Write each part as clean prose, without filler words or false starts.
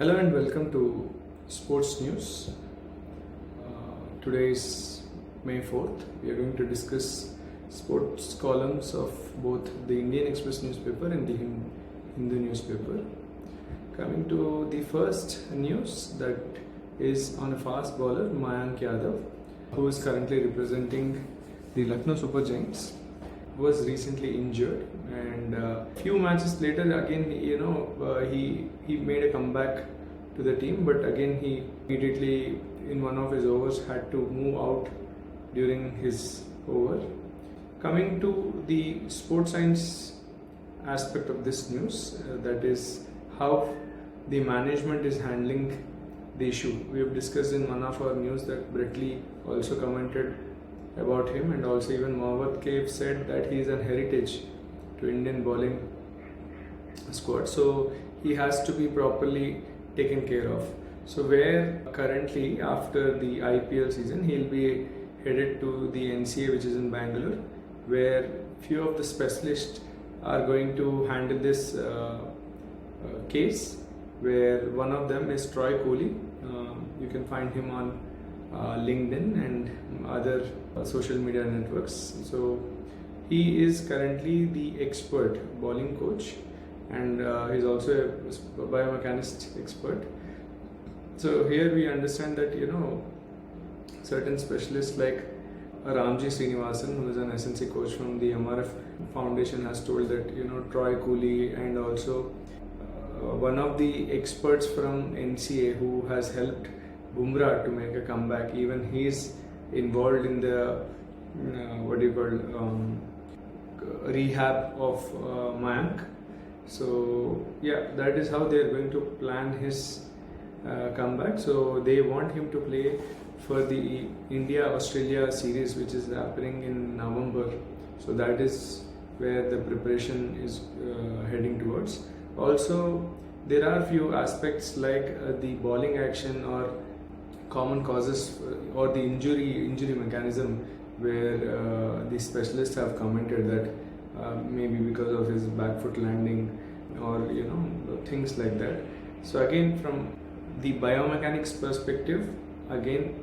Hello and welcome to Sports News. Today is May 4th. We are going to discuss sports columns of both the Indian Express newspaper and the Hindu newspaper. Coming to the first news, that is on a fast bowler, Mayank Yadav, who is currently representing the Lucknow Super Giants, was recently injured, and few matches later again he made a comeback to the team, but again he immediately in one of his overs had to move out during his over. Coming to the sports science aspect of this news, that is how the management is handling the issue. We have discussed in one of our news that Brett Lee also commented about him, and also even Mohammad Kaif said that he is an heritage to Indian bowling squad, so he has to be properly taken care of. So where currently after the IPL season he'll be headed to the NCA, which is in Bangalore, where few of the specialists are going to handle this case, where one of them is Troy Cooley. You can find him on LinkedIn and other social media networks. So he is currently the expert bowling coach, and he's also a biomechanist expert. So here we understand that certain specialists like Ramji Srinivasan, who is an SNC coach from the MRF Foundation, has told that Troy Cooley, and also one of the experts from NCA who has helped Bumrah to make a comeback, even he is involved in the rehab of Mayank. So yeah, that is how they are going to plan his comeback. So they want him to play for the India-Australia series, which is happening in November. So that is where the preparation is heading towards. Also, there are few aspects like the bowling action or common causes or the injury mechanism, where the specialists have commented that maybe because of his back foot landing or things like that. So again, from the biomechanics perspective, again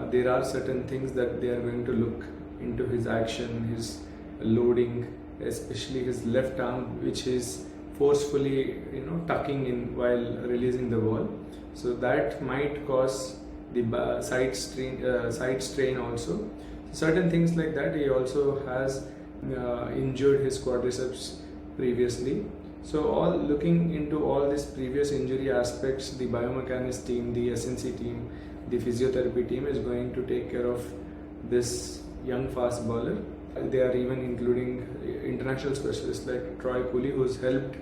there are certain things that they are going to look into his action, his loading, especially his left arm, which is forcefully tucking in while releasing the ball. So that might cause the side strain also. Certain things like that. He also has injured his quadriceps previously. So all looking into all these previous injury aspects, the biomechanist team, the SNC team, the physiotherapy team is going to take care of this young fast bowler. They are even including international specialists like Troy Cooley, who's helped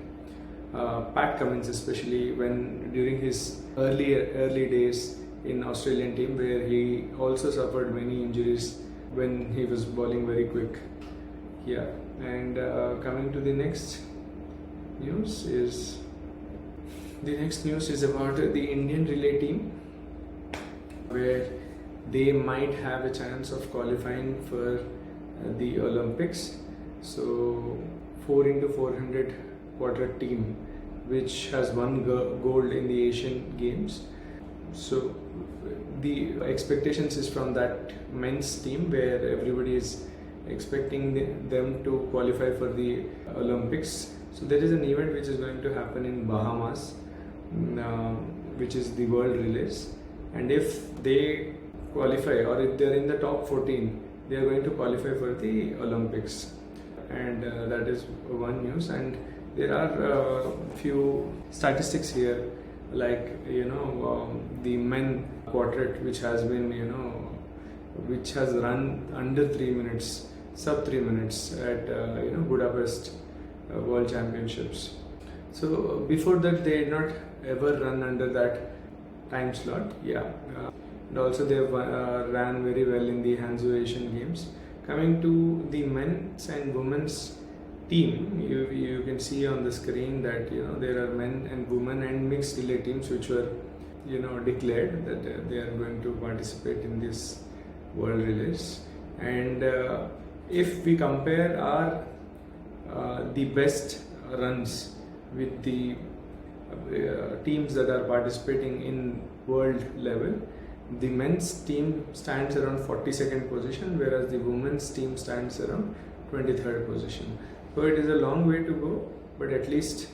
Pat Cummins, especially when during his early days in Australian team, where he also suffered many injuries when he was bowling very quick. Yeah, and coming to the next news is about the Indian relay team, where they might have a chance of qualifying for the Olympics. So 4x400 quarter team, which has won gold in the Asian Games. So the expectations is from that men's team, where everybody is expecting them to qualify for the Olympics. So there is an event which is going to happen in Bahamas, which is the World Relays, and if they qualify, or if they are in the top 14, they are going to qualify for the Olympics. And that is one news. And there are few statistics here, like the men quartet, which has been which has run under 3 minutes, sub 3 minutes at Budapest World Championships. So before that they had not ever run under that time slot. And also they ran very well in the Hangzhou Asian Games. Coming to the men's and women's team, you can see on the screen that there are men and women and mixed relay teams which were declared that they are going to participate in this World Relays. And if we compare our the best runs with the teams that are participating in world level. The men's team stands around 42nd position, whereas the women's team stands around 23rd position. So it is a long way to go, but at least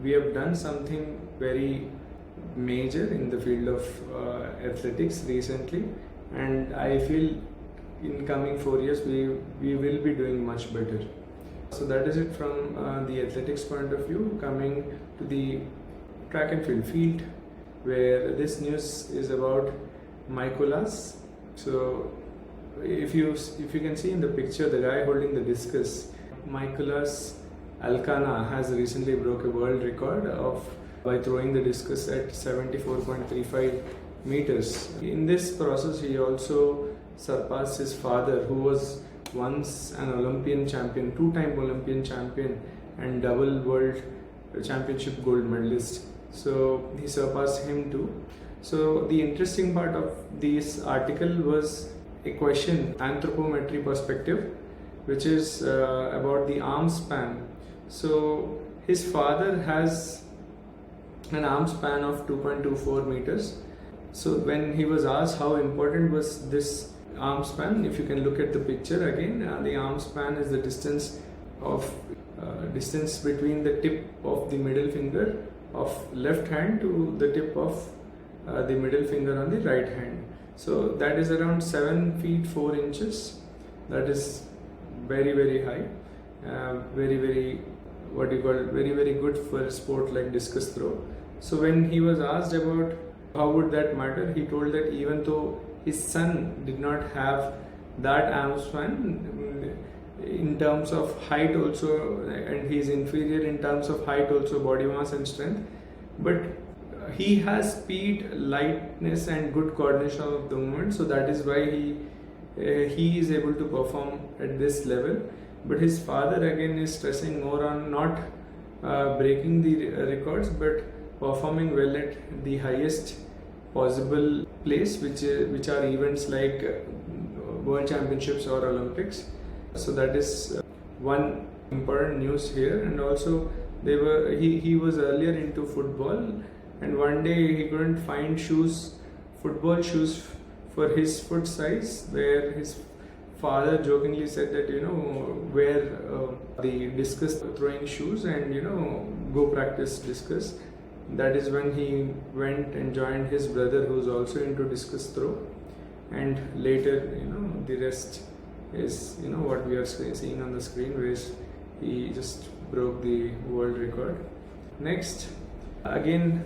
we have done something very major in the field of athletics recently, and I feel in coming 4 years we will be doing much better. So that is it from the athletics point of view. Coming to the track and field, where this news is about Mykolas. So if you can see in the picture, the guy holding the discus, Mykolas Alcana, has recently broke a world record by throwing the discus at 74.35 meters. In this process, he also surpassed his father, who was once an Olympian champion, two-time Olympian champion and double world championship gold medalist. So he surpassed him too. So the interesting part of this article was a question, anthropometry perspective, which is about the arm span. So his father has an arm span of 2.24 meters. So when he was asked how important was this arm span, if you can look at the picture again, the arm span is the distance between the tip of the middle finger of left hand to the tip of the middle finger on the right hand. So that is around 7 feet 4 inches. That is very, very high. Very good for a sport like discus throw. So when he was asked about how would that matter, he told that even though his son did not have that arm span, in terms of height also, and he is inferior in terms of height also, body mass and strength, but he has speed, lightness and good coordination of the movement, so that is why he is able to perform at this level. But his father again is stressing more on not breaking the records, but performing well at the highest possible place, which are events like World Championships or Olympics. So that is one important news here. And also he was earlier into football, and one day he couldn't find football shoes for his foot size, where his father jokingly said that wear the discus throwing shoes and go practice discus. That is when he went and joined his brother, who is also into discus throw, and later the rest is what we are seeing on the screen, where he just broke the world record. Next, again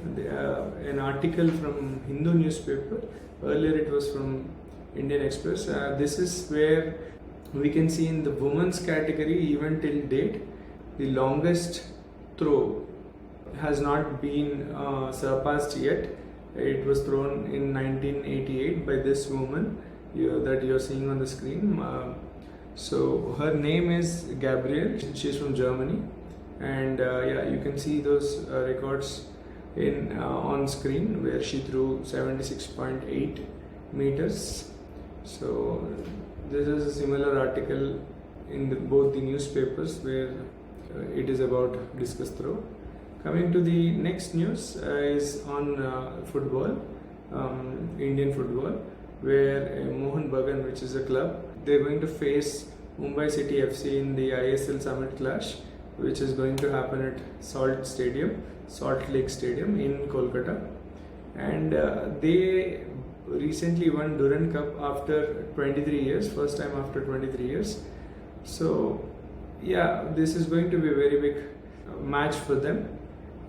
an article from Hindu newspaper. Earlier it was from Indian Express. This is where we can see in the women's category, even till date, the longest throw has not been surpassed yet. It was thrown in 1988 by this woman that you are seeing on the screen. So her name is Gabrielle. She is from Germany, and you can see those records on screen, where she threw 76.8 meters. So this is a similar article in both the newspapers, where it is about discus throw. Coming to the next news is on football, Indian football, where Mohun Bagan, which is a club, they are going to face Mumbai City FC in the ISL Summit Clash, which is going to happen at Salt Lake Stadium in Kolkata. And they recently won Durand Cup after 23 years, first time after 23 years. So this is going to be a very big match for them.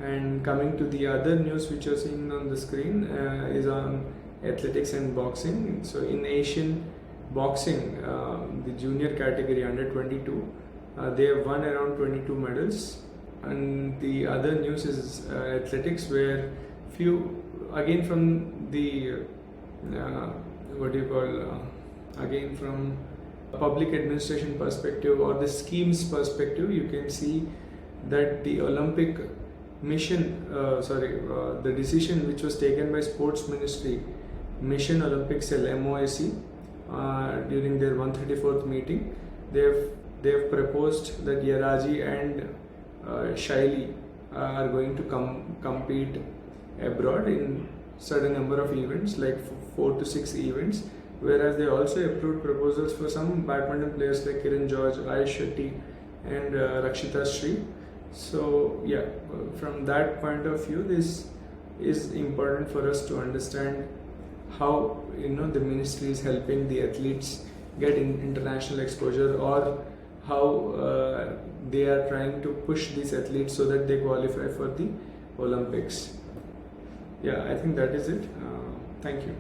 And coming to the other news which you're seeing on the screen is on athletics and boxing. So in Asian boxing, the junior category under 22, they have won around 22 medals. And the other news is athletics, where again from the again from a public administration perspective or the schemes perspective, you can see that the Olympic mission, the decision which was taken by Sports Ministry, Mission Olympics Cell, MOSC, during their 134th meeting, they have proposed that Yaraji and Shaili are going to compete abroad in certain number of events, like 4 to 6 events. Whereas they also approved proposals for some badminton players like Kiran George, Ayush Shetty, and Rakshita Shree. So yeah, from that point of view, this is important for us to understand how the ministry is helping the athletes get international exposure, or how they are trying to push these athletes so that they qualify for the Olympics. Yeah, I think that is it. Thank you.